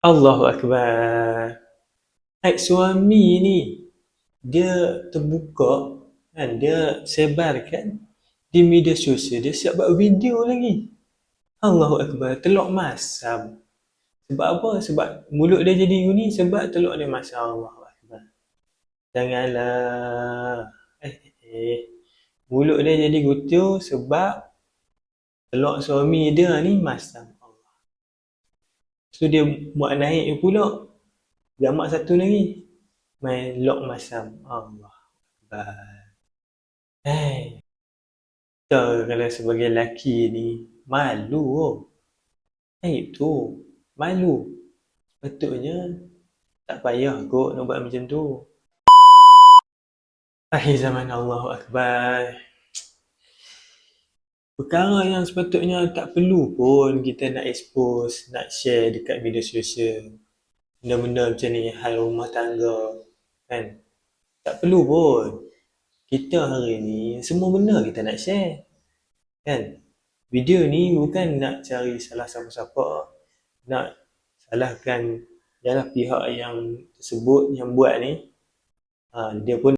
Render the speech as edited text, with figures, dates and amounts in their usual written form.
Allahu Akbar. Suami ni, dia terbuka kan, dia sebarkan di media sosial, dia siap buat video lagi. Allahu Akbar, teluk masam. Sebab apa? Sebab mulut dia jadi gini sebab teluk dia masam. Allahu Akbar. Janganlah. Mulut dia jadi gutiu sebab teluk suami dia ni masam. So dia buat naik pula. Jamak satu lagi. Main lock masam. Allah. Kita kalau sebagai lelaki ni malu oh. Itu malu. Betulnya tak payah kot nak buat macam tu. Akhir zaman, Allahu Akbar. Perkara yang sepatutnya tak perlu pun kita nak expose, nak share dekat media sosial. Benda-benda macam ni, hal rumah tangga kan. Tak perlu pun. Kita hari ni semua benda kita nak share kan. Video ni bukan nak cari salah siapa-siapa, nak salahkan ialah pihak yang tersebut yang buat ni. Dia pun